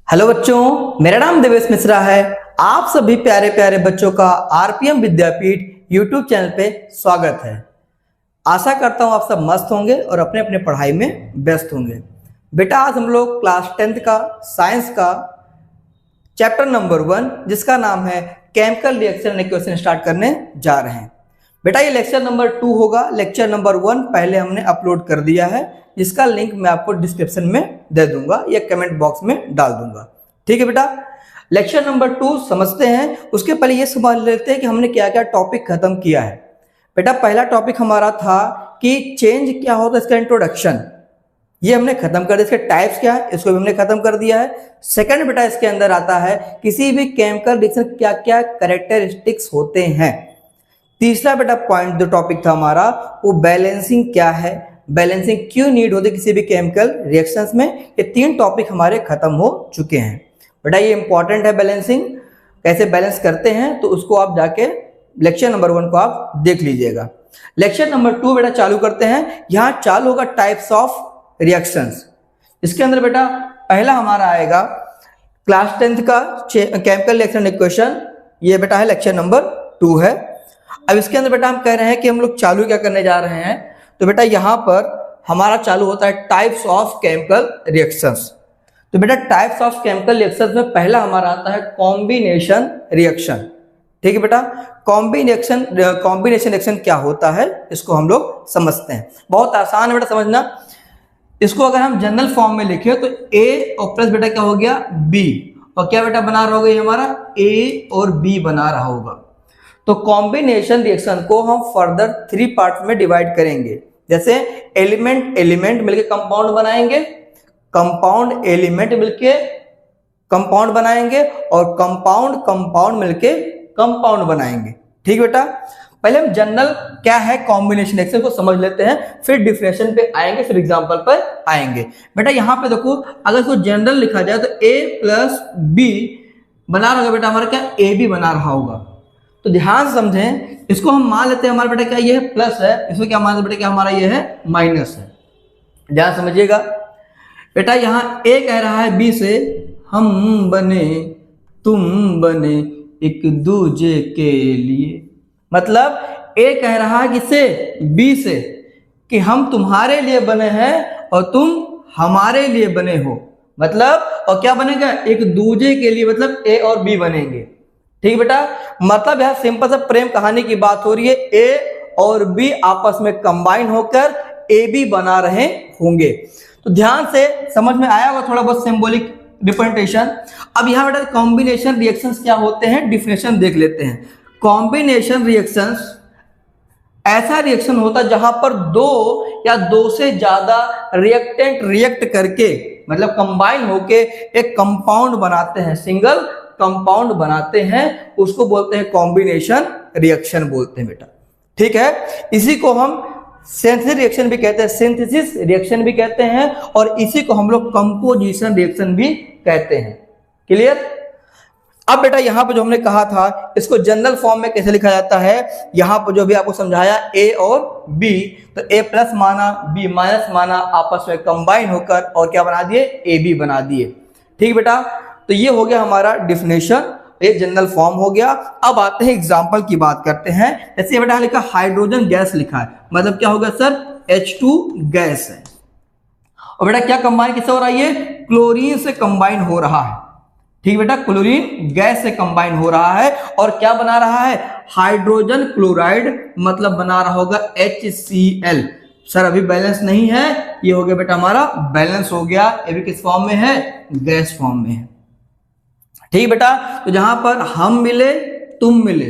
Hello बच्चों, मेरा नाम देवेश मिश्रा है। आप सभी प्यारे प्यारे बच्चों का आरपीएम विद्यापीठ यूट्यूब चैनल पे स्वागत है। आशा करता हूँ आप सब मस्त होंगे और अपने अपने पढ़ाई में व्यस्त होंगे। बेटा, आज हम लोग क्लास 10th का साइंस का चैप्टर नंबर 1 जिसका नाम है chemical reaction and equation start करने जा रहे हैं। बेटा, ये लेक्चर नंबर 2 होगा। लेक्चर नंबर 1 पहले हमने अपलोड कर दिया है, जिसका लिंक मैं आपको डिस्क्रिप्शन में दे दूंगा या कमेंट बॉक्स में डाल दूंगा। ठीक है बेटा, लेक्चर नंबर 2 समझते हैं। उसके पहले ये समझ लेते हैं कि हमने क्या क्या टॉपिक खत्म किया है। बेटा, पहला टॉपिक हमारा था कि चेंज क्या होता है, इसका इंट्रोडक्शन, ये हमने खत्म कर दिया। इसके टाइप्स क्या है, इसको भी हमने खत्म कर दिया है। सेकंड बेटा, इसके अंदर आता है किसी भी केमिकल रिएक्शन क्या क्या कैरेक्टरिस्टिक्स होते हैं। तीसरा बेटा पॉइंट जो टॉपिक था हमारा वो बैलेंसिंग क्या है, बैलेंसिंग क्यों नीड होती है किसी भी केमिकल रिएक्शंस में। ये 3 टॉपिक हमारे खत्म हो चुके हैं। बेटा, ये इंपॉर्टेंट है, बैलेंसिंग कैसे बैलेंस करते हैं, तो उसको आप जाके लेक्चर नंबर 1 को आप देख लीजिएगा। लेक्चर नंबर 2 बेटा चालू करते हैं। यहाँ चालू होगा टाइप्स ऑफ रिएक्शंस। इसके अंदर बेटा पहला हमारा आएगा क्लास 10th का केमिकल रिएक्शन इक्वेशन। ये बेटा है लेक्चर नंबर 2 है। अब इसके अंदर बेटा हम कह रहे हैं कि हम लोग चालू क्या करने जा रहे हैं, तो बेटा यहाँ पर हमारा चालू होता है टाइप्स ऑफ केमिकल रिएक्शंस। तो बेटा टाइप्स ऑफ केमिकल रिएक्शंस में पहला हमारा आता है कॉम्बिनेशन रिएक्शन। ठीक है बेटा, कॉम्बिनेशन रिएक्शन क्या होता है इसको हम लोग समझते हैं। बहुत आसान है बेटा समझना। इसको अगर हम जनरल फॉर्म में लिखे तो ए और प्लस बेटा क्या हो गया बी, और क्या बेटा बना रहा होगा ये हमारा ए और बी बना रहा होगा। तो कॉम्बिनेशन रिएक्शन को हम फर्दर 3 पार्ट में डिवाइड करेंगे। जैसे एलिमेंट एलिमेंट मिलके कंपाउंड बनाएंगे, कंपाउंड एलिमेंट मिलके कंपाउंड बनाएंगे, और कंपाउंड कंपाउंड मिलके कंपाउंड बनाएंगे। ठीक बेटा, पहले हम जनरल क्या है कॉम्बिनेशन रिएक्शन को समझ लेते हैं, फिर डिफरेंशिएशन पे आएंगे, फिर एग्जांपल पर आएंगे। बेटा यहाँ पे देखो, अगर इसको जनरल लिखा जाए तो ए प्लस बी बना रहा होगा बेटा हमारा क्या ए बी बना रहा होगा। तो ध्यान से समझें, इसको हम मान लेते हैं हमारा बेटा क्या ये है प्लस है, इसको क्या मान लेते बेटा क्या हमारा ये है माइनस है। ध्यान समझिएगा बेटा, यहाँ ए कह रहा है बी से हम बने तुम बने एक दूजे के लिए। मतलब ए कह रहा है किससे, बी से, कि हम तुम्हारे लिए बने हैं और तुम हमारे लिए बने हो। मतलब और क्या बनेगा, एक दूजे के लिए, मतलब ए और बी बनेंगे। ठीक बेटा, मतलब यह सिंपल सा प्रेम कहानी की बात हो रही है। ए और बी आपस में कंबाइन होकर ए बी बना रहे होंगे। तो ध्यान से समझ में आया होगा थोड़ा बहुत सिंबॉलिक रिप्रेजेंटेशन। अब यहाँ बेटा कॉम्बिनेशन रिएक्शंस क्या होते हैं, डिफिनेशन देख लेते हैं। कॉम्बिनेशन रिएक्शंस ऐसा रिएक्शन होता है जहां पर 2 या 2 से ज्यादा रिएक्टेंट रिएक्ट करके, मतलब कंबाइन होके एक कंपाउंड बनाते हैं, सिंगल कंपाउंड बनाते हैं, उसको बोलते हैं कॉम्बिनेशन रिएक्शन बोलते हैं बेटा। ठीक है, इसी को हम सिंथेसिस रिएक्शन भी कहते हैं, सिंथेसिस रिएक्शन भी कहते हैं, और इसी को हम लोग कंपोजिशन रिएक्शन भी कहते हैं। क्लियर। अब बेटा यहाँ पर जो हमने कहा था इसको जनरल फॉर्म में कैसे लिखा जाता है, यहाँ पर जो भी आपको समझाया ए और बी, तो ए प्लस माना बी माइनस माना, आपस में कंबाइन होकर और क्या बना दिए ए बी बना दिए। ठीक बेटा, तो ये हो गया हमारा डिफिनेशन, ये जनरल फॉर्म हो गया। अब आते हैं एग्जांपल की बात करते हैं। जैसे बेटा लिखा हाइड्रोजन गैस लिखा है, मतलब क्या होगा सर, H2 गैस है। और बेटा क्या कंबाइन किससे हो रहा है, ये क्लोरीन से कंबाइन हो रहा है। ठीक बेटा, क्लोरीन गैस से कंबाइन हो रहा है, और क्या बना रहा है, हाइड्रोजन क्लोराइड, मतलब बना रहा होगा HCl। सर अभी बैलेंस नहीं है, ये हो गया बेटा हमारा बैलेंस हो गया। ये भी किस फॉर्म में है, गैस फॉर्म में है। ठीक बेटा, तो जहां पर हम मिले तुम मिले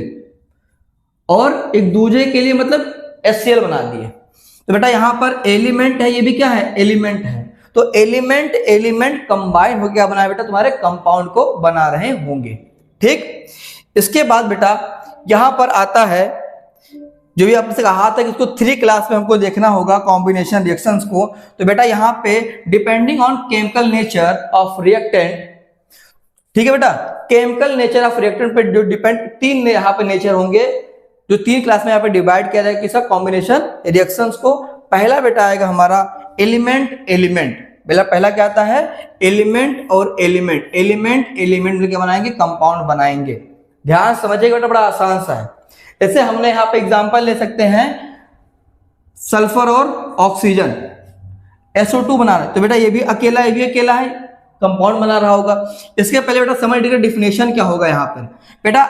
और एक दूसरे के लिए मतलब HCl बना दिए, तो बेटा यहां पर एलिमेंट है, ये भी क्या है एलिमेंट है। तो एलिमेंट एलिमेंट कंबाइन हो क्या बना बेटा, तुम्हारे कंपाउंड को बना रहे होंगे। ठीक, इसके बाद बेटा यहां पर आता है जो भी आपसे कहा था कि इसको 3 क्लास में हमको देखना होगा कॉम्बिनेशन रिएक्शंस को। तो बेटा यहाँ पे depending on chemical nature of reactant, ठीक है बेटा, केमिकल नेचर ऑफ रिएक्टेंट पे जो डिपेंड 3 यहाँ पे नेचर होंगे, जो 3 क्लास में यहाँ पे डिवाइड किया जाएगा किसका, कॉम्बिनेशन रिएक्शंस को। पहला बेटा आएगा हमारा एलिमेंट एलिमेंट, पहला क्या आता है, एलिमेंट और एलिमेंट, एलिमेंट एलिमेंट मिलकर बनाएंगे, कंपाउंड बनाएंगे। ध्यान समझिएगा बेटा, बड़ा आसान सा है। जैसे हमने यहाँ पे एग्जांपल ले सकते हैं, सल्फर और ऑक्सीजन SO2 बना रहे, तो बेटा ये भी अकेला है, कंपाउंड बना रहा होगा। इसके पहले बेटा समझ लीजिए डिफिनेशन क्या होगा यहाँ पर। बेटा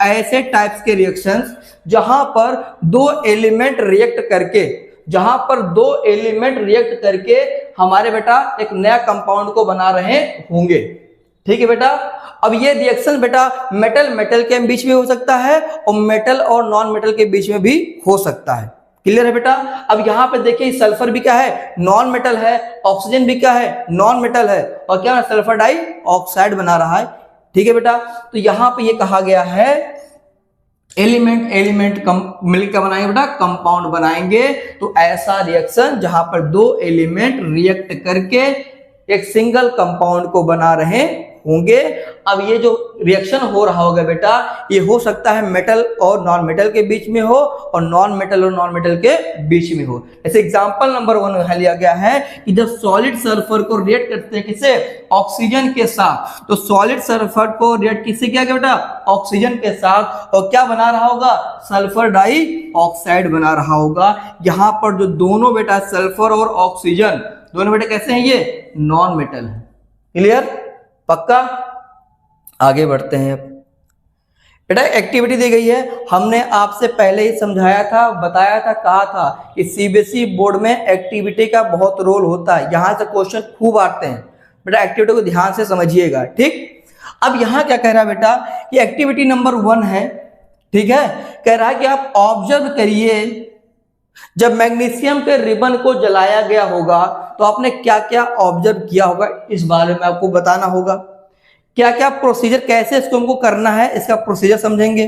ऐसे टाइप्स के रिएक्शंस जहां पर दो एलिमेंट रिएक्ट करके हमारे बेटा एक नया कंपाउंड को बना रहे होंगे। ठीक है बेटा। अब ये रिएक्शन बेटा मेटल के बीच में हो सकता है और मेटल और नॉन मेटल के बीच में भी हो सकता है। क्लियर है बेटा। अब यहां पे देखिए सल्फर भी क्या है, नॉन मेटल है, ऑक्सीजन भी क्या है, नॉन मेटल है, और क्या सल्फर डाई ऑक्साइड बना रहा है। ठीक है बेटा। तो यहां पे ये कहा गया है एलिमेंट मिलकर बनाएंगे बेटा, कंपाउंड बनाएंगे। तो ऐसा रिएक्शन जहां पर दो एलिमेंट रिएक्ट करके एक सिंगल कंपाउंड को बना रहे होंगे। अब ये जो रिएक्शन हो रहा होगा बेटा, ये हो सकता है मेटल और नॉन मेटल के बीच में हो और नॉन मेटल और नॉन मेटल के बीच में हो। जैसे एग्जांपल नंबर 1 में लिया गया है कि जब सॉलिड सल्फर को रिएक्ट करते हैं किसे, ऑक्सीजन के साथ, तो सॉलिड सल्फर को रिएक्ट किससे किया गया बेटा, ऑक्सीजन के साथ, और क्या बना रहा होगा, सल्फर डाई ऑक्साइड बना रहा होगा। यहां पर जो दोनों बेटा सल्फर और ऑक्सीजन दोनों बेटा कैसे हैं, ये नॉन मेटल है। क्लियर, पक्का। आगे बढ़ते हैं। बेटा एक्टिविटी दी गई है, हमने आपसे पहले ही समझाया था, बताया था, कहा था कि सीबीएसई बोर्ड में एक्टिविटी का बहुत रोल होता है। यहां से क्वेश्चन खूब आते हैं बेटा, एक्टिविटी को ध्यान से समझिएगा। ठीक। अब यहां क्या कह रहा है बेटा कि एक्टिविटी नंबर 1 है, ठीक है, कह रहा है कि आप ऑब्जर्व करिए जब मैग्नीशियम के रिबन को जलाया गया होगा तो आपने क्या क्या ऑब्जर्व किया होगा, इस बारे में आपको बताना होगा। क्या क्या प्रोसीजर, कैसे इसको हमको करना है, इसका प्रोसीजर समझेंगे।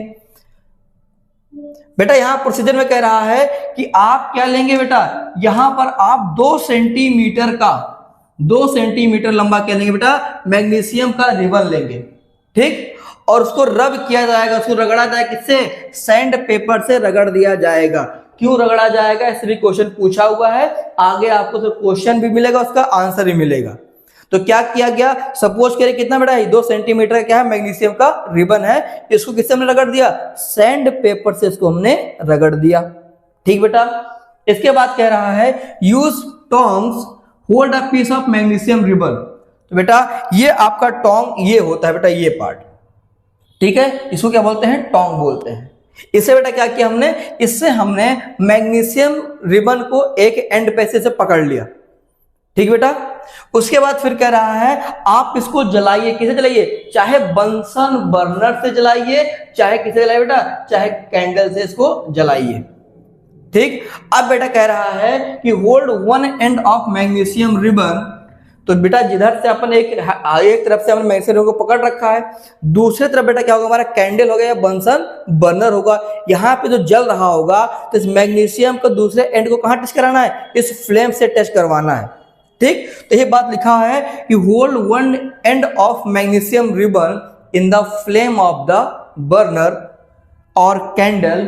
बेटा यहां प्रोसीजर में कह रहा है कि आप क्या लेंगे बेटा, यहां पर आप 2 सेंटीमीटर लंबा क्या लेंगे बेटा, मैग्नीशियम का रिबन लेंगे। ठीक। और उसको रब किया जाएगा, उसको रगड़ा जाएगा, किससे, सैंड पेपर से रगड़ दिया जाएगा। क्यों रगड़ा जाएगा, इससे भी क्वेश्चन पूछा हुआ है, आगे आपको तो क्वेश्चन भी मिलेगा, उसका आंसर भी मिलेगा। तो क्या किया गया, सपोज करिए कितना बड़ा है, 2 सेंटीमीटर क्या है, मैग्नीशियम का रिबन है, इसको किससे हमने रगड़ दिया, सैंड पेपर से इसको हमने रगड़ दिया। ठीक बेटा। इसके बाद कह रहा है use tongs hold a piece of magnesium ribbon. तो बेटा ये आपका टोंग ये होता है बेटा, ये पार्ट, ठीक है, इसको क्या बोलते हैं, टोंग बोलते हैं। इससे बेटा क्या किया हमने, इससे हमने मैग्नीशियम रिबन को एक एंड पे से पकड़ लिया। ठीक बेटा। उसके बाद फिर कह रहा है आप इसको जलाइए, किसे जलाइए, चाहे बंसन बर्नर से जलाइए, चाहे किसे जलाइए बेटा, चाहे कैंडल से इसको जलाइए। ठीक। अब बेटा कह रहा है कि hold 1 end of magnesium ribbon. तो बेटा जिधर से अपन एक तरफ से हमने मैग्नीशियम रिबन को पकड़ रखा है, दूसरी तरफ बेटा क्या होगा, हमारा कैंडल हो गया या बंसन बर्नर होगा। यहाँ पे जो जल रहा होगा तो इस मैग्नीशियम को दूसरे एंड को कहां टच कराना है, इस फ्लेम से टच करवाना है। ठीक। तो ये बात लिखा है कि hold 1 end of magnesium ribbon in the flame of the burner और कैंडल।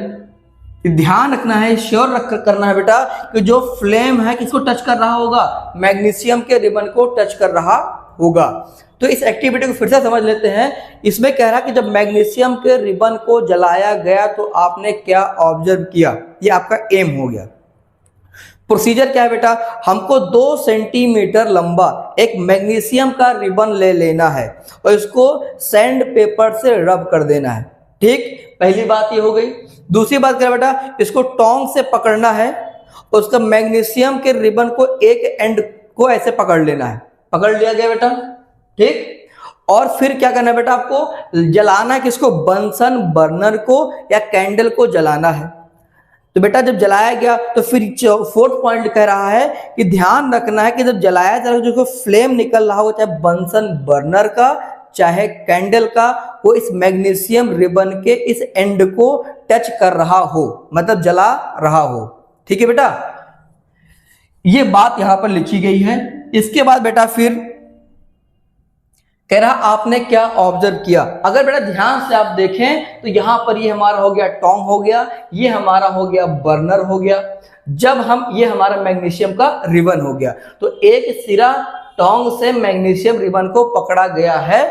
ध्यान रखना है, श्योर करना है बेटा कि जो फ्लेम है किसको टच कर रहा होगा, मैग्नीशियम के रिबन को टच कर रहा होगा। तो इस एक्टिविटी को फिर से समझ लेते हैं। इसमें कह रहा है कि जब मैग्नीशियम के रिबन को जलाया गया तो आपने क्या ऑब्जर्व किया, ये आपका एम हो गया। प्रोसीजर क्या है बेटा, हमको 2 सेंटीमीटर लंबा एक मैग्नीशियम का रिबन ले लेना है और इसको सैंड पेपर से रब कर देना है। ठीक, पहली बात ये हो गई। दूसरी बात क्या बेटा, इसको टोंग से पकड़ना है, उसका मैग्नीशियम के रिबन को एक एंड को ऐसे पकड़ लेना है। पकड़ लिया गया बेटा। ठीक। और फिर क्या करना है बेटा, आपको जलाना है किसको, बंसन बर्नर को या कैंडल को जलाना है। तो बेटा जब जलाया गया तो फिर 4th पॉइंट कह रहा है कि ध्यान रखना है कि जब जलाया जा रहा है जो फ्लेम निकल रहा हो, चाहे बंसन बर्नर का चाहे कैंडल का, वो इस मैग्नीशियम रिबन के इस एंड को टच कर रहा हो, मतलब जला रहा हो। ठीक है बेटा, ये बात यहां पर लिखी गई है। इसके बाद बेटा फिर कह रहा आपने क्या ऑब्जर्व किया। अगर बेटा ध्यान से आप देखें तो यहां पर ये हमारा हो गया टोंग हो गया, ये हमारा हो गया बर्नर हो गया, जब हम ये हमारा मैग्नीशियम का रिबन हो गया। तो एक सिरा टोंग से मैग्नीशियम रिबन को पकड़ा गया है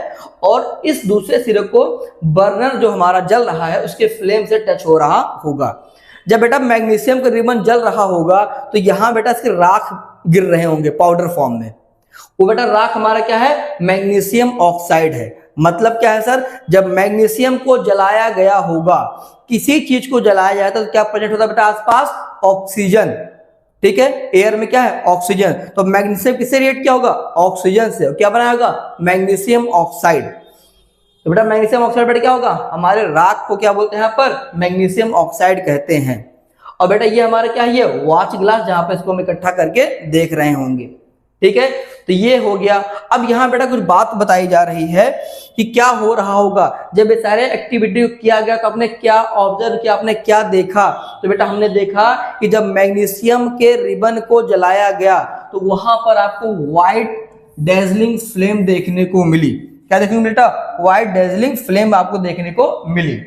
और इस दूसरे सिरे को बर्नर जो हमारा जल रहा है उसके फ्लेम से टच हो रहा होगा। जब बेटा मैग्नीशियम का रिबन जल रहा होगा तो यहां बेटा इसके राख गिर रहे होंगे पाउडर फॉर्म में। वो बेटा राख हमारा क्या है, मैग्नीशियम ऑक्साइड है। मतलब क्या है सर, जब मैग्नीशियम को जलाया गया होगा, किसी चीज को जलाया जाए तो क्या प्रेजेंट होता है बेटा आसपास, ऑक्सीजन। ठीक है, एयर में क्या है, ऑक्सीजन। तो मैग्नीशियम किससे रिएक्ट किया होगा, ऑक्सीजन से। क्या बनाया होगा, मैग्नीशियम ऑक्साइड। तो बेटा मैग्नीशियम ऑक्साइड बेटा क्या होगा, हमारे राख को क्या बोलते हैं यहाँ पर, मैग्नीशियम ऑक्साइड कहते हैं। और बेटा ये हमारा क्या है, ये वॉच ग्लास जहां पे इसको हम इकट्ठा करके देख रहे होंगे। ठीक है, तो ये हो गया। अब यहाँ बेटा कुछ बात बताई जा रही है कि क्या हो रहा होगा जब ये सारे एक्टिविटी किया गया, तो आपने क्या ऑब्जर्व किया, आपने क्या देखा। तो बेटा हमने देखा कि जब मैग्नीशियम के रिबन को जलाया गया तो वहां पर आपको व्हाइट डेजलिंग फ्लेम देखने को मिली। क्या देखने को बेटा, व्हाइट डेजलिंग फ्लेम आपको देखने को मिली।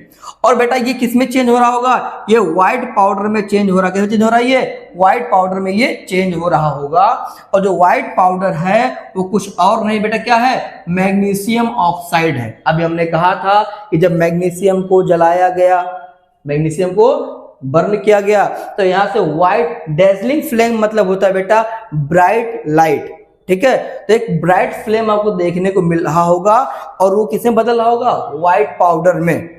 और बेटा ये किस में चेंज हो रहा होगा, ये व्हाइट पाउडर में चेंज हो रहा है। कैसे चेंज हो रहा है, ये व्हाइट पाउडर में ये चेंज हो रहा होगा। और जो व्हाइट पाउडर है वो कुछ और नहीं बेटा, क्या है, मैग्नीशियम ऑक्साइड है। अभी हमने कहा था कि जब मैग्नीशियम को जलाया गया, मैग्नीशियम को बर्न किया गया, तो यहां से व्हाइट डेजलिंग फ्लेम मतलब होता है बेटा ब्राइट लाइट। ठीक है, तो एक ब्राइट फ्लेम आपको देखने को मिल रहा होगा और वो किसमें बदल रहा होगा, व्हाइट पाउडर में।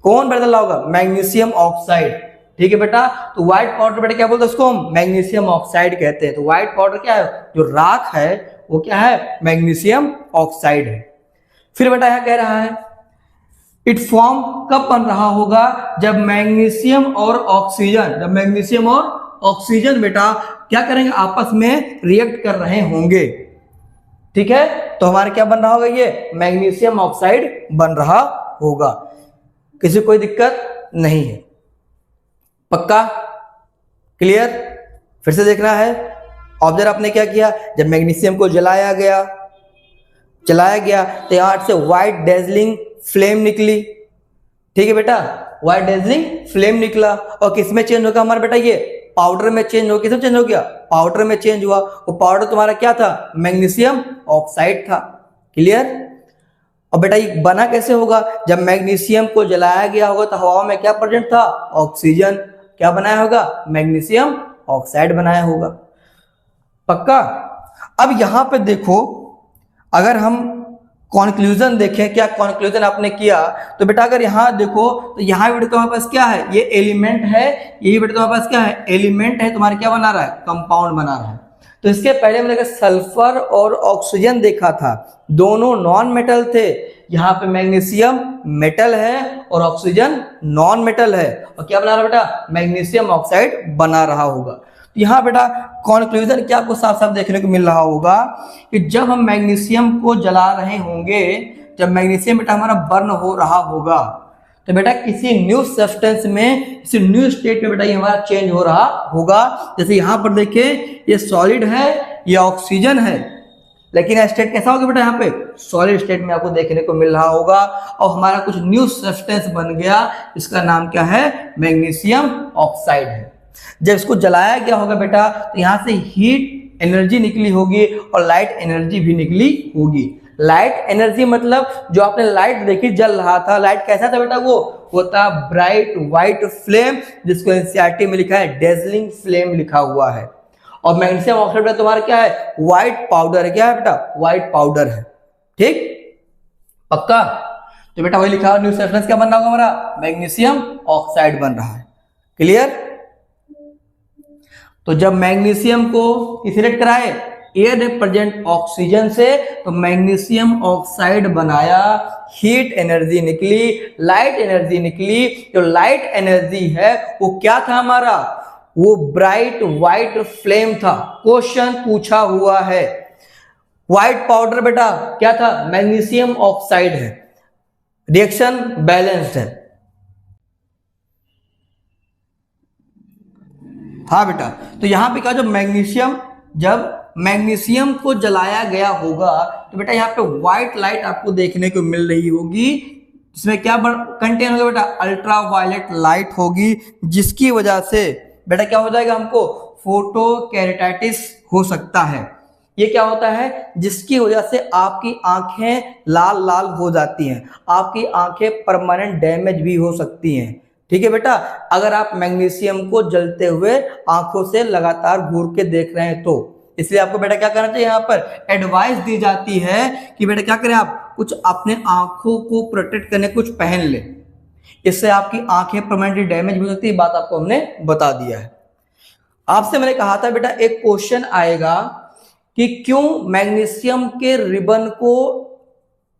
कौन बदल रहा होगा, मैग्नीशियम ऑक्साइड। ठीक है बेटा, तो व्हाइट पाउडर बेटा क्या बोलते हैं उसको, हम मैग्नीशियम ऑक्साइड कहते हैं। तो व्हाइट पाउडर क्या है, जो राख है वो क्या है, मैग्नीशियम ऑक्साइड है। फिर बेटा यहां कह रहा है इट फॉर्म कब बन रहा होगा, जब मैग्नीशियम और ऑक्सीजन, जब मैग्नीशियम और ऑक्सीजन बेटा क्या करेंगे, आपस में रिएक्ट कर रहे होंगे। ठीक है, तो हमारा क्या बन रहा होगा, ये मैग्नीशियम ऑक्साइड बन रहा होगा। किसी कोई दिक्कत नहीं है, पक्का क्लियर। फिर से देखना है, ऑब्जर्व आपने क्या किया, जब मैग्नीशियम को जलाया गया तो यहां से व्हाइट डेजलिंग फ्लेम निकली। ठीक है बेटा, व्हाइट डेजलिंग फ्लेम निकला और किसमें चेंज होगा हमारा बेटा, ये पाउडर में चेंज हो, किसमें चेंज हो गया, पाउडर में चेंज हुआ। वो पाउडर तुम्हारा क्या था, मैग्नीशियम ऑक्साइड था। क्लियर। और बेटा ये बना कैसे होगा, जब मैग्नीशियम को जलाया गया होगा तो हवा में क्या प्रेजेंट था, ऑक्सीजन। क्या बनाया होगा, मैग्नीशियम ऑक्साइड बनाया होगा। पक्का। अब यहां पे देखो, अगर हम कॉन्क्लूजन देखें, क्या कॉन्क्लूजन आपने किया, तो बेटा अगर यहां देखो तो यहां बेटा तुम्हारे पास क्या है, ये एलिमेंट है, यही बेटा तुम्हारे पास क्या है, एलिमेंट है। तुम्हारे क्या बना रहा है, कंपाउंड बना रहा है। तो इसके पहले हमने सल्फर और ऑक्सीजन देखा था, दोनों नॉन मेटल थे। यहाँ पे मैग्नीशियम मेटल है और ऑक्सीजन नॉन मेटल है। और क्या बना रहा बेटा, मैग्नीशियम ऑक्साइड बना रहा होगा। तो यहाँ बेटा कॉन्क्लूजन क्या आपको साफ साफ देखने को मिल रहा होगा कि जब हम मैग्नीशियम को जला रहे होंगे, जब मैग्नीशियम बेटा हमारा बर्न हो रहा होगा, तो बेटा किसी न्यू सब्सटेंस में, किसी न्यू स्टेट में बेटा ये हमारा चेंज हो रहा होगा। जैसे यहां पर देखिए, ये सॉलिड है, ये ऑक्सीजन है, लेकिन स्टेट कैसा होगा बेटा, यहाँ पे सॉलिड स्टेट में आपको देखने को मिल रहा होगा। और हमारा कुछ न्यू सब्सटेंस बन गया, इसका नाम क्या है, मैग्नीशियम ऑक्साइड है। जब इसको जलाया गया होगा बेटा, तो यहाँ से हीट एनर्जी निकली होगी और लाइट एनर्जी भी निकली होगी। लाइट एनर्जी मतलब जो आपने लाइट देखी जल रहा था, लाइट कैसा था बेटा, वो था ब्राइट व्हाइट फ्लेम, जिसको एनसीईआरटी में लिखा है डेजलिंग फ्लेम लिखा हुआ है। और मैग्नीशियम ऑक्साइड बेटा तुम्हारा क्या है, व्हाइट पाउडर है। क्या है बेटा, व्हाइट पाउडर है। ठीक, पक्का। तो बेटा वही लिखा, न्यू सब्सटेंस क्या बन रहा होगा हमारा, मैग्नीशियम ऑक्साइड बन रहा है। क्लियर। तो जब मैग्नीशियम को किससे रिएक्ट कराए, एयर में प्रेजेंट ऑक्सीजन से, तो मैग्नीशियम ऑक्साइड बनाया, हीट एनर्जी निकली, लाइट एनर्जी निकली। जो लाइट एनर्जी है वो क्या था हमारा, वो ब्राइट व्हाइट फ्लेम था। क्वेश्चन पूछा हुआ है, व्हाइट पाउडर बेटा क्या था, मैग्नीशियम ऑक्साइड है, रिएक्शन बैलेंस्ड है। हाँ बेटा, तो यहां पे क्या, जो मैग्नीशियम जब मैग्नीशियम को जलाया गया होगा तो बेटा यहाँ पे व्हाइट लाइट आपको देखने को मिल रही होगी, इसमें क्या कंटेन होगा बेटा, अल्ट्रा वायलेट लाइट होगी, जिसकी वजह से बेटा क्या हो जाएगा, हमको फोटोकेराटाइटिस हो सकता है। ये क्या होता है, जिसकी वजह से आपकी आंखें लाल लाल हो जाती हैं, आपकी आंखें परमानेंट डैमेज भी हो सकती हैं। ठीक है बेटा, अगर आप मैग्नीशियम को जलते हुए आंखों से लगातार घूर के देख रहे हैं तो इसलिए आपको बेटा क्या करना चाहिए, यहाँ पर एडवाइस दी जाती है कि बेटा क्या करें, आप कुछ अपने आंखों को प्रोटेक्ट करने कुछ पहन ले, इससे आपकी आंखें परमानेंटली डैमेज हो सकती है। बात आपको हमने बता दिया है। आपसे मैंने कहा था बेटा एक क्वेश्चन आएगा कि क्यों मैग्नीशियम के रिबन को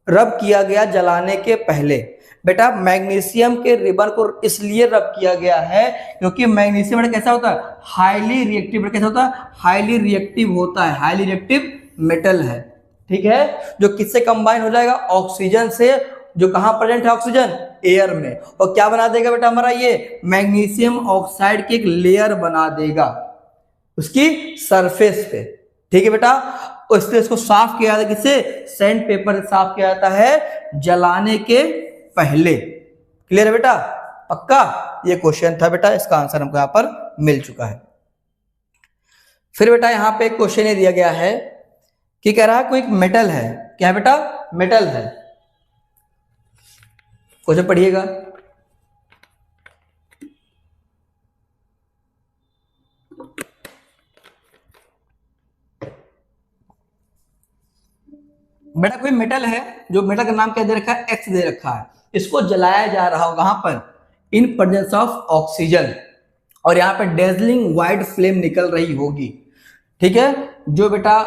रब किया गया जलाने के पहले। बेटा मैग्नीशियम के रिबन को इसलिए रब किया गया है क्योंकि मैग्नीशियम कैसा होता है, हाईली रिएक्टिव, कैसा होता है, हाईली रिएक्टिव होता है, हाईली रिएक्टिव मेटल है। ठीक है, जो किससे कंबाइन हो जाएगा, ऑक्सीजन से, जो कहां प्रेजेंट है, ऑक्सीजन एयर में, और क्या बना देगा बेटा हमारा, ये मैग्नीशियम ऑक्साइड की एक लेयर बना देगा उसकी सरफेस पे। ठीक है बेटा, इसलिए इसको साफ किया जाता है, किससे, सैंड पेपर से साफ किया जाता है जलाने के पहले। क्लियर है बेटा, पक्का, ये क्वेश्चन था बेटा, इसका आंसर हमको यहां पर मिल चुका है। फिर बेटा यहां पे एक क्वेश्चन ये दिया गया है कि कह रहा है कोई एक मेटल है, क्या है बेटा, मेटल है। क्वेश्चन पढ़िएगा, बेटा कोई मेटल है, जो मेटल का नाम क्या दे रखा है, एक्स दे रखा है, इसको जलाया जा रहा होगा कहां पर, इन प्रेजेंस ऑफ ऑक्सीजन, और यहाँ पे डेजलिंग व्हाइट फ्लेम निकल रही होगी। ठीक है, जो बेटा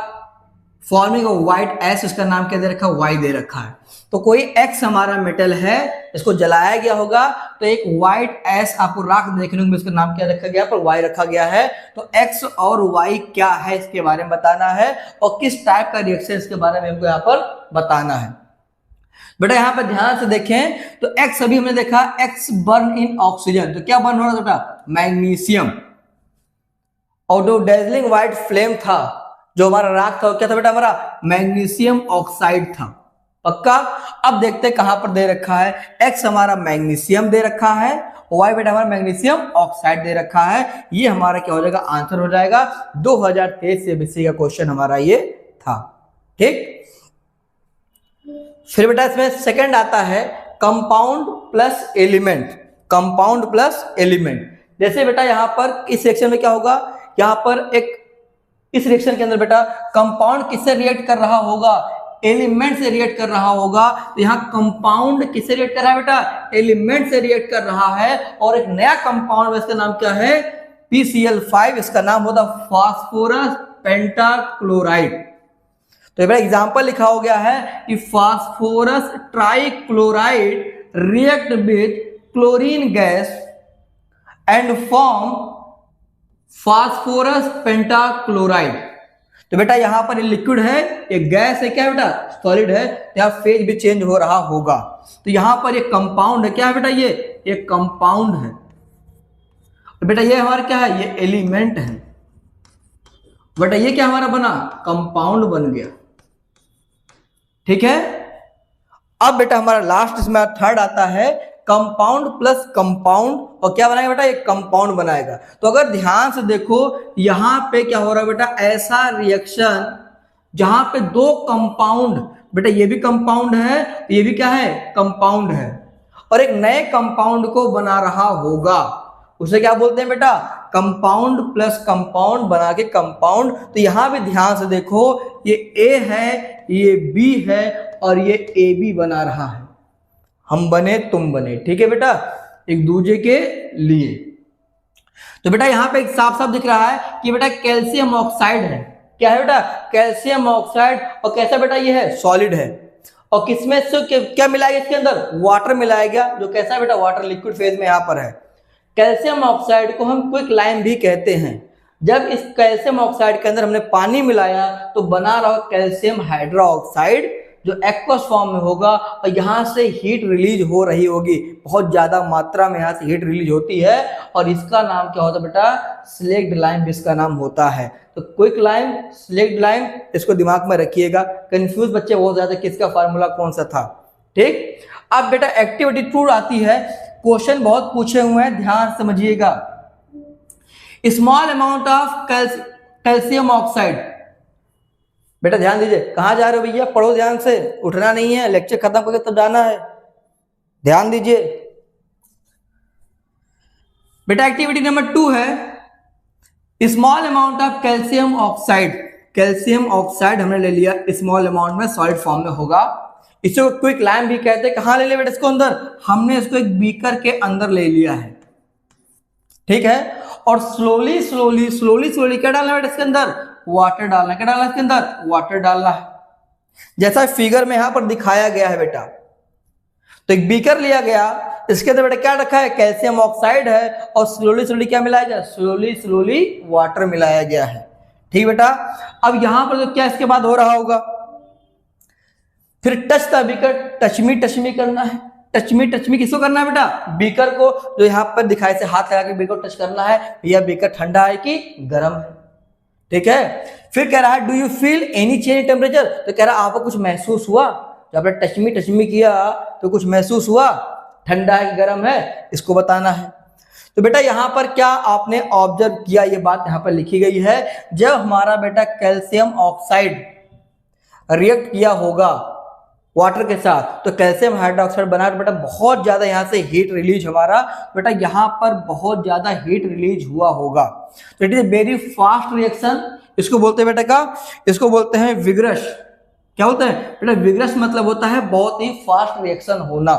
फॉर्मिंग ऑफ व्हाइट एस, इसका नाम क्या दे रखा है, वाई दे रखा है। तो कोई एक्स हमारा मेटल है, इसको जलाया गया होगा तो एक व्हाइट एस आपको राख देखने को, इसका नाम क्या रखा गया, पर वाई रखा गया है। तो एक्स और वाई क्या है इसके बारे में बताना है, और किस टाइप का रिएक्शन इसके बारे में हमको यहाँ पर बताना है। बेटा यहाँ पर ध्यान से देखें तो एक्स अभी हमने देखा, एक्स बर्न इन ऑक्सीजन, तो क्या बर्न हो रहा था बेटा, मैग्नीशियम, और जो डेजलिंग व्हाइट फ्लेम था, जो हमारा राख था, क्या था बेटा, हमारा मैग्नीशियम ऑक्साइड था। पक्का। अब देखते हैं कहां पर दे रखा है, एक्स हमारा मैग्नीशियम दे रखा है, वाई बेटा हमारा मैग्नीशियम ऑक्साइड दे रखा है। ये हमारा क्या हो जाएगा, आंसर हो जाएगा 2023 सीबीएसई का क्वेश्चन हमारा ये था। ठीक, फिर बेटा इसमें सेकंड आता है compound plus element, compound plus element. जैसे बेटा यहां पर इस सेक्शन में क्या होगा, यहां पर एक इस रिएक्शन के अंदर बेटा कंपाउंड किससे रिएक्ट कर रहा होगा, एलिमेंट से रिएक्ट कर रहा होगा। तो यहाँ कंपाउंड किससे रिएक्ट कर रहा है बेटा, एलिमेंट से रिएक्ट कर रहा है, और एक नया कंपाउंड, इसका नाम क्या है, PCl5, इसका नाम होता फास्फोरस पेंटाक्लोराइड। तो बेटा एग्जांपल लिखा हो गया है कि phosphorus trichloride react with chlorine gas and form phosphorus pentachloride. तो बेटा यहां पर ये लिक्विड है, ये गैस है, क्या है बेटा, सॉलिड है, यहाँ फेज भी चेंज हो रहा होगा। तो यहां पर ये कंपाउंड है, क्या है बेटा, ये कंपाउंड है। तो बेटा ये हमारा क्या है, ये एलिमेंट है। बेटा ये क्या हमारा बना, कंपाउंड बन गया। ठीक है, अब बेटा हमारा लास्ट इसमें थर्ड आता है कंपाउंड प्लस कंपाउंड, और क्या बनाएगा बेटा, एक कंपाउंड बनाएगा। तो अगर ध्यान से देखो यहां पे क्या हो रहा है बेटा, ऐसा रिएक्शन जहां पे दो कंपाउंड, बेटा ये भी कंपाउंड है, ये भी क्या है, कंपाउंड है, और एक नए कंपाउंड को बना रहा होगा, उसे क्या बोलते हैं बेटा, कंपाउंड प्लस कंपाउंड बना के कंपाउंड। तो यहां भी ध्यान से देखो, ये ए है, ये बी है, और ये ए बी बना रहा है, हम बने तुम बने। ठीक है बेटा, एक दूसरे के लिए। तो बेटा यहां पे एक साफ साफ दिख रहा है कि बेटा कैल्शियम ऑक्साइड है, क्या है बेटा, कैल्शियम ऑक्साइड, और कैसा बेटा ये है, सॉलिड है, और किसमें से क्या मिलाएगा, इसके अंदर वाटर मिलाया गया, जो कैसा बेटा, वाटर लिक्विड फेज में यहां पर है। कैल्शियम ऑक्साइड को हम क्विक लाइम भी कहते हैं। जब इस कैल्शियम ऑक्साइड के अंदर हमने पानी मिलाया तो बना रहा कैल्शियम हाइड्रोक्साइड, जो एक्वस फॉर्म में होगा और यहाँ से हीट रिलीज हो रही होगी, बहुत ज्यादा मात्रा में यहाँ से हीट रिलीज होती है और इसका नाम क्या होता है बेटा, स्लेक्ड लाइम इसका नाम होता है। तो क्विक लाइम, स्लेक्ड लाइम, इसको दिमाग में रखिएगा। कंफ्यूज बच्चे बहुत ज्यादा किसका फार्मूला कौन सा था, ठीक। अब बेटा एक्टिविटी 2 आती है, क्वेश्चन बहुत पूछे हुए हैं, ध्यान समझिएगा। Small amount of calcium oxide, बेटा ध्यान दीजिए, कहां जा रहे हो भैया, पढ़ो ध्यान से, उठना नहीं है, लेक्चर खत्म करके तब जाना है, ध्यान दीजिए बेटा। एक्टिविटी नंबर 2 है small amount of calcium oxide. Calcium oxide हमने ले लिया, स्मॉल अमाउंट में सॉलिड फॉर्म में होगा, इसको क्विक लाइम भी कहते हैं। कहां ले लिया बेटा इसको, अंदर, हमने इसको एक बीकर के अंदर ले लिया है, ठीक है। और स्लोली स्लोली स्लोली स्लोली क्या डालना है बेटा इसके अंदर, वाटर डालना। क्या डालना है इसके अंदर, वाटर डालना है, जैसा फिगर में यहां पर दिखाया गया है बेटा। तो एक बीकर लिया गया, इसके अंदर बेटा क्या रखा है, कैल्शियम ऑक्साइड है और स्लोली स्लोली क्या मिलाया गया, स्लोली स्लोली वाटर मिलाया गया है, ठीक बेटा। अब यहां पर तो क्या इसके बाद हो रहा होगा, फिर टच द बीकर, टचमी करना है। टचमी किसको करना है बेटा, बीकर को, जो यहां पर दिखाए से हाथ लगा के बीकर को टच करना है, यह बीकर ठंडा है कि गर्म है, ठीक है। फिर कह रहा है do you feel any change in temperature, तो कह रहा है आपको कुछ महसूस हुआ, जब आपने टचमी किया तो कुछ महसूस हुआ, ठंडा है कि गर्म है, इसको बताना है। तो बेटा यहां पर क्या आपने ऑब्जर्व किया, ये बात यहां पर लिखी गई है, जब हमारा बेटा कैल्शियम ऑक्साइड रिएक्ट किया होगा वाटर के साथ, तो कैल्शियम हाइड्रोक्साइड बना तो बेटा बहुत ज्यादा यहां से हीट रिलीज, हमारा बेटा यहां पर बहुत ज्यादा हीट रिलीज हुआ होगा। तो it is very fast reaction, इसको बोलते हैं बेटा का, इसको बोलते हैं विग्रस। क्या बोलते हैं बेटा, विग्रस मतलब होता है बहुत ही फास्ट रिएक्शन होना।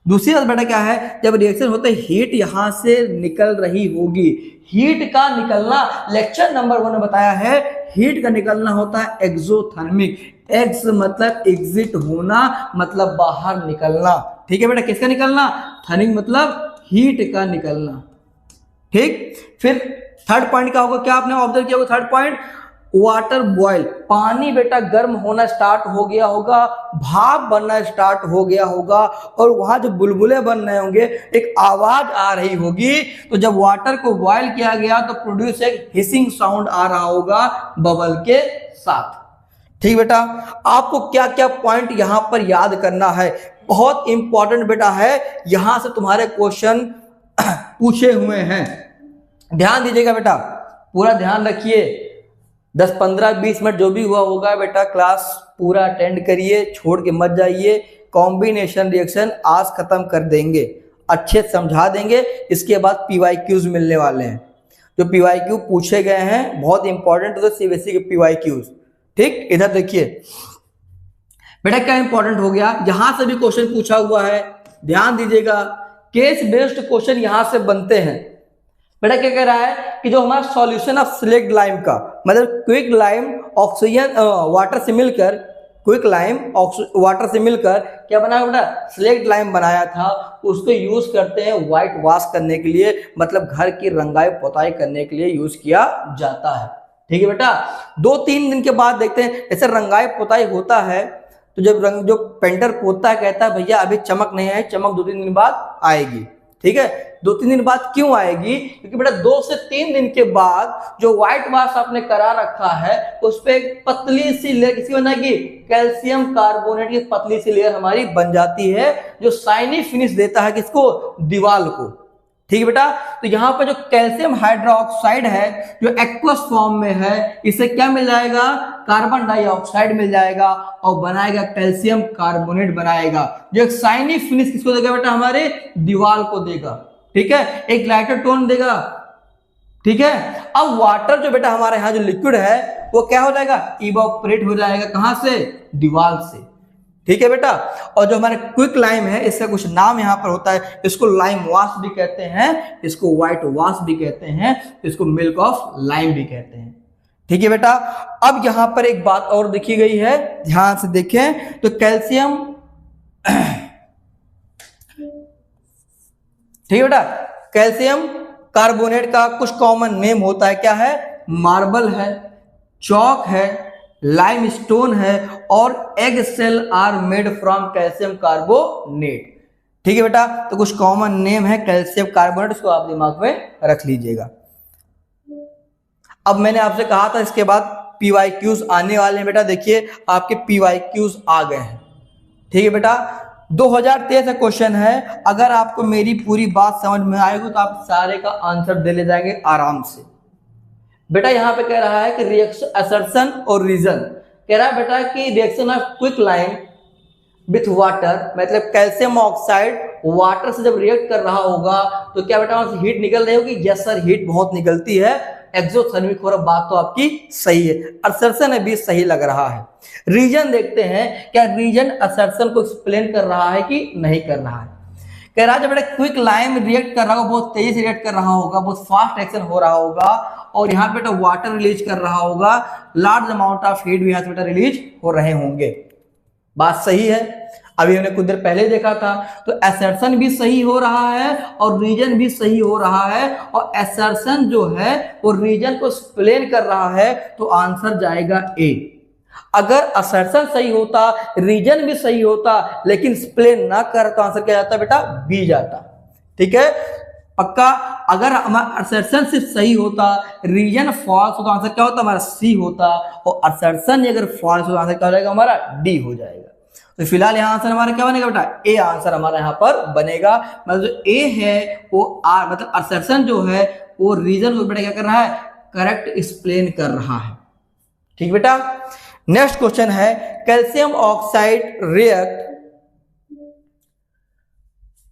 दूसरी बात बेटा क्या है, जब रिएक्शन होता है हीट यहां से निकल रही होगी, हीट का निकलना लेक्चर नंबर 1 में बताया है, हीट का निकलना होता है एक्सोथर्मिक। एक्स मतलब एग्जिट होना, मतलब बाहर निकलना, ठीक है बेटा। किसका निकलना, थर्मिक मतलब हीट का निकलना, ठीक। फिर थर्ड पॉइंट क्या होगा, क्या आपने ऑब्जर्व किया होगा, थर्ड पॉइंट वाटर बॉयल, पानी बेटा गर्म होना स्टार्ट हो गया होगा, भाप बनना स्टार्ट हो गया होगा और वहां जो बुलबुले बन रहे होंगे, एक आवाज आ रही होगी। तो जब वाटर को बॉयल किया गया तो प्रोड्यूस एक हिसिंग साउंड आ रहा होगा बबल के साथ, ठीक बेटा। आपको क्या क्या पॉइंट यहां पर याद करना है, बहुत इंपॉर्टेंट बेटा है, यहां से तुम्हारे क्वेश्चन पूछे हुए हैं, ध्यान दीजिएगा बेटा, पूरा ध्यान रखिए। 10, 15, 20 मिनट जो भी हुआ होगा बेटा, क्लास पूरा अटेंड करिए, छोड़ के मत जाइए। कॉम्बिनेशन रिएक्शन आज खत्म कर देंगे, अच्छे से समझा देंगे, इसके बाद PYQs मिलने वाले हैं, जो PYQ पूछे गए हैं बहुत इंपॉर्टेंट होते CBSE के PYQs, ठीक। इधर देखिए बेटा क्या इंपॉर्टेंट हो गया, यहां से भी क्वेश्चन पूछा हुआ है, ध्यान दीजिएगा। केस बेस्ड क्वेश्चन यहां से बनते हैं बेटा। क्या कह रहा है कि जो हमारा सॉल्यूशन ऑफ स्लेक्ड लाइम का, मतलब क्विक लाइम ऑक्सीजन वाटर से मिलकर, क्विक लाइम वाटर से मिलकर क्या बनाया बेटा, स्लेक्ड लाइम बनाया था, उसको यूज करते हैं व्हाइट वॉश करने के लिए, मतलब घर की रंगाई पोताई करने के लिए यूज किया जाता है, ठीक है बेटा। 2-3 दिन के बाद देखते हैं, ऐसे रंगाई पोताई होता है तो जब जो पेंटर पोतता है कहता है भैया अभी चमक नहीं है, चमक 2-3 दिन बाद आएगी, ठीक है। 2-3 दिन बाद क्यों आएगी, क्योंकि बेटा 2 से 3 दिन के बाद जो व्हाइट वॉश आपने करा रखा है उस पे एक पतली सी लेयर किसकी बनेगी, कैल्शियम कार्बोनेट की पतली सी लेयर हमारी बन जाती है, जो शाइनी फिनिश देता है किसको, दीवार को, ठीक है बेटा। तो यहां पर जो कैल्शियम हाइड्रोक्साइड है जो एक्वस फॉर्म में है, इसे क्या मिल जाएगा, कार्बन डाइऑक्साइड मिल जाएगा और बनाएगा कैल्शियम कार्बोनेट बनाएगा, जो एक शाइनी फिनिश किसको देगा बेटा, हमारे दीवार को देगा, ठीक है, एक लाइटर टोन देगा, ठीक है। अब वाटर जो बेटा हमारे यहाँ जो लिक्विड है वो क्या हो जाएगा, इवोपरेट हो जाएगा, कहां से, दीवार से, ठीक है बेटा। और जो हमारे क्विक लाइम है, इसका कुछ नाम यहां पर होता है, इसको लाइम वॉश भी कहते हैं, इसको व्हाइट वॉश भी कहते हैं, इसको मिल्क ऑफ लाइम भी कहते हैं, ठीक है बेटा। अब यहां पर एक बात और लिखी गई है, ध्यान से देखें, तो कैल्शियम, ठीक है बेटा, कैल्शियम कार्बोनेट का कुछ कॉमन नेम होता है, क्या है, मार्बल है, चौक है, लाइमस्टोन है और egg shell are made from calcium carbonate. ठीक है बेटा, तो कुछ कॉमन नेम है कैल्शियम कार्बोनेट, इसको आप दिमाग में रख लीजिएगा। अब मैंने आपसे कहा था इसके बाद PYQs आने वाले हैं बेटा, देखिए आपके PYQs आ गए हैं। ठीक है बेटा, 2023 का क्वेश्चन है, अगर आपको मेरी पूरी बात समझ में आएगी तो आप सारे का आंसर दे ले जाएंगे आराम से। बेटा यहाँ पे कह रहा है कि रिएक्शन असर्शन और रीजन, कह रहा है बेटा कि reaction of quick lime with water, मतलब कैल्शियम ऑक्साइड वाटर से जब रिएक्ट कर रहा होगा तो क्या बेटा वहां से हीट निकल रही होगी? यस सर, हीट बहुत निकलती है, एक्सोथर्मिक हो रहा, बात तो आपकी सही है। असर्शन है भी सही लग रहा है। रीजन देखते हैं, क्या रीजन असर्शन को एक्सप्लेन कर रहा है कि नहीं कर रहा है? कह रहा है जब बेटा क्विक लाइम रिएक्ट कर रहा होगा, बहुत तेजी से रिएक्ट कर रहा होगा, बहुत फास्ट एक्शन हो रहा होगा और यहाँ बेटा वाटर रिलीज कर रहा होगा, लार्ज अमाउंट ऑफ हीट भी यहाँ से बेटा रिलीज हो रहे होंगे। बात सही है, अभी हमने कुछ देर पहले देखा था। तो असर्शन भी सही हो रहा है और रीजन भी सही हो रहा है, और असर्शन जो है वो रीजन को एक्सप्लेन कर रहा है, तो आंसर जाएगा ए। अगर असर्शन सही होता, रीजन भी सही होता, लेकिन एक्सप्लेन ना कर तो आंसर क्या जाता बेटा? बी जाता। ठीक है पक्का? अगर हमारा असर्शन सिर्फ सही होता, रीजन फॉल्स होता, आंसर क्या होता? हमारा सी होता, और असर्शन अगर फॉल्स होता, आंसर क्या हो जाएगा? हमारा डी हो जाएगा। तो फिलहाल यहाँ आंसर हमारा क्या बनेगा बेटा? ए आंसर हमारा यहाँ पर बनेगा। मतलब जो ए है वो आर, मतलब असर्शन जो है वो रीजन को बेटा क्या कर रहा है? करेक्ट एक्सप्लेन कर रहा है। ठीक बेटा, नेक्स्ट क्वेश्चन है, calcium oxide react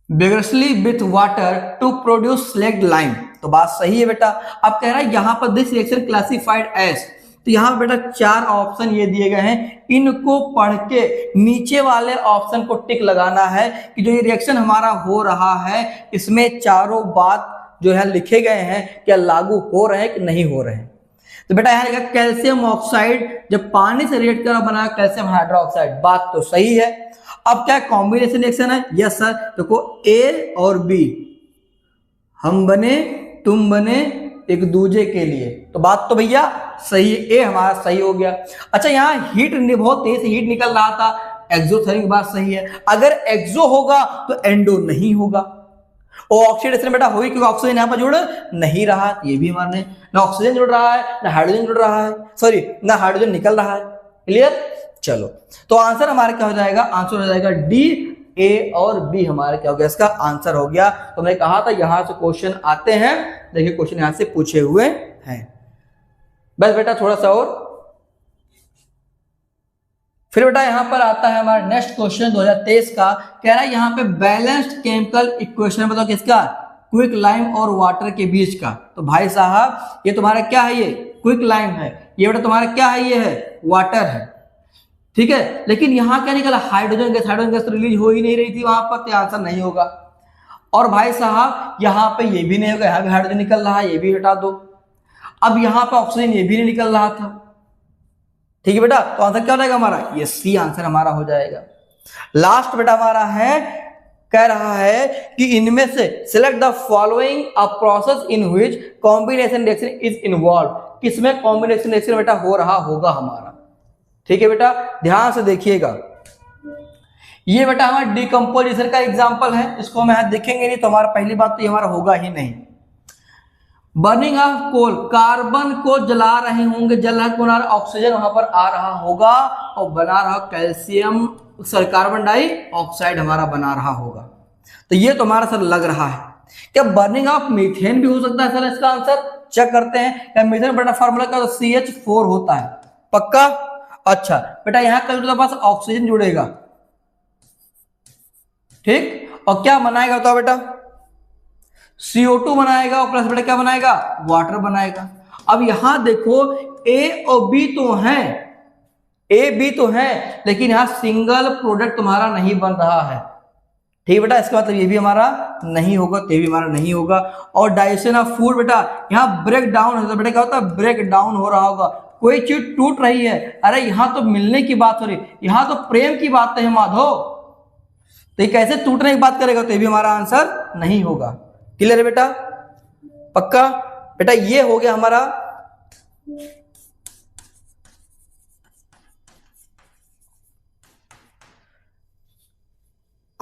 vigorously with water to produce slaked lime। तो बात सही है बेटा। अब कह रहा है यहाँ पर दिस रिएक्शन क्लासिफाइड एज, तो यहाँ बेटा 4 ऑप्शन ये दिए गए हैं, इनको पढ़ के नीचे वाले ऑप्शन को टिक लगाना है कि जो ये रिएक्शन हमारा हो रहा है इसमें चारों बात जो है लिखे गए हैं क्या लागू हो रहे हैं कि नहीं हो रहे हैं। तो बेटा यहाँ लिखा कैल्शियम ऑक्साइड जब पानी से रिएक्ट कर बना कैल्शियम हाइड्रोक्साइड, बात तो सही है। अब क्या कॉम्बिनेशन रिएक्शन है? यस सर, देखो ए और बी, हम बने तुम बने एक दूसरे के लिए, तो बात तो भैया सही है, ए हमारा सही हो गया। अच्छा यहाँ हीट बहुत तेज से हीट निकल रहा था, एक्सोथर्मिक, बात सही है। अगर एक्सो होगा तो एंडो नहीं होगा, और ऑक्सीडेशन बेटा होगी क्योंकि ऑक्सीजन यहाँ पर जुड़ नहीं रहा, ये भी हमारे ना ऑक्सीजन जुड़ रहा है ना हाइड्रोजन जुड़ रहा है, सॉरी ना हाइड्रोजन निकल रहा है। क्लियर? चलो, तो आंसर हमारा क्या हो जाएगा? आंसर हो जाएगा डी, ए और बी हमारा क्या हो गया? इसका आंसर हो गया। तो मैंने कहा था यहां से क्वेश्चन आते हैं, देखिए क्वेश्चन यहां से पूछे हुए हैं। बस बेटा थोड़ा सा और, फिर बेटा यहां पर आता है हमारा नेक्स्ट क्वेश्चन 2023 का। कह रहा है यहां पे बैलेंस्ड केमिकल इक्वेशन बताओ किसका? क्विक लाइम और वाटर के बीच का। तो भाई साहब ये तुम्हारा क्या है? ये क्विक लाइम है, ये बेटा तुम्हारा क्या है? ये है वाटर है। ठीक है, लेकिन यहां क्या निकला? Hydrogen gas. हाइड्रोजन गैस तो रिलीज हो ही नहीं रही थी वहां पर, तो आंसर नहीं होगा। और भाई साहब यहाँ पे ये भी नहीं होगा, यहाँ भी हाइड्रोजन निकल रहा है, ये भी हटा दो। अब यहाँ पे ऑक्सीजन ये भी नहीं निकल रहा था। ठीक है बेटा, तो आंसर क्या हो जाएगा हमारा? ये सी आंसर हमारा हो जाएगा। लास्ट बेटा हमारा है, कह रहा है कि इनमें से select the following a process in which combination reaction is involve. किसमें कॉम्बिनेशन रिएक्शन बेटा हो रहा होगा हमारा? ठीक है बेटा, ध्यान से देखिएगा। ये बेटा हमारा डिकम्पोजिशन का एग्जांपल है, इसको हम यहां देखेंगे नहीं तो हमारा पहली बात तो ये हमारा होगा ही नहीं। बर्निंग ऑफ कोल, कार्बन को जला रहे होंगे, जल रहा कौन आ रहा? ऑक्सीजन वहां पर आ रहा होगा और बना रहा कैल्शियम, सर कार्बन डाइऑक्साइड हमारा बना रहा होगा। तो ये तो हमारा सर लग रहा है। क्या बर्निंग ऑफ मीथेन भी हो सकता है सर? इसका आंसर चेक करते हैं। क्या मीथेन बेटा फार्मूला का CH4 होता है, पक्का? अच्छा बेटा यहाँ कल पास ऑक्सीजन जुड़ेगा, ठीक, और क्या बनाएगा बताओ बेटा? CO2 बनाएगा, और प्लस बेटा क्या बनाएगा? वाटर बनाएगा। अब यहां देखो ए और बी तो हैं, ए बी तो है, लेकिन यहां सिंगल प्रोडक्ट तुम्हारा नहीं बन रहा है। ठीक बेटा, इसका मतलब ये भी हमारा नहीं होगा, तो ये भी हमारा नहीं होगा। और डाइजेशन ऑफ फूड बेटा यहाँ ब्रेक डाउन होता है। बेटा क्या होता है? ब्रेक डाउन हो रहा होगा, कोई चीज टूट रही है। अरे यहां तो मिलने की बात हो रही, यहां तो प्रेम की बात है माधव, तो ये कैसे टूटने की बात करेगा? तो ये भी हमारा आंसर नहीं होगा। क्लियर है बेटा? पक्का? बेटा ये हो गया हमारा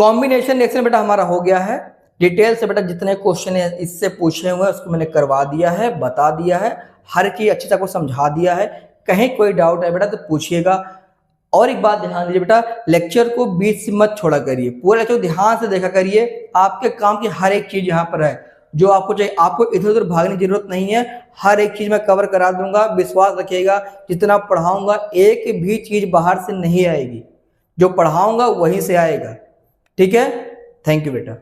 कॉम्बिनेशन रिएक्शन बेटा हमारा हो गया है। डिटेल से बेटा जितने क्वेश्चन है इससे पूछे हुए हैं उसको मैंने करवा दिया है, बता दिया है, हर चीज अच्छी तरह को समझा दिया है। कहीं कोई डाउट है बेटा तो पूछिएगा। और एक बात ध्यान दीजिए बेटा, लेक्चर को बीच से मत छोड़ा करिए, पूरे लेक्चर को ध्यान से देखा करिए। आपके काम की हर एक चीज यहाँ पर है जो आपको चाहिए, आपको इधर उधर भागने की जरूरत नहीं है। हर एक चीज मैं कवर करा दूंगा, विश्वास रखिएगा। जितना पढ़ाऊंगा एक भी चीज बाहर से नहीं आएगी, जो पढ़ाऊंगा वहीं से आएगा। ठीक है, थैंक यू बेटा।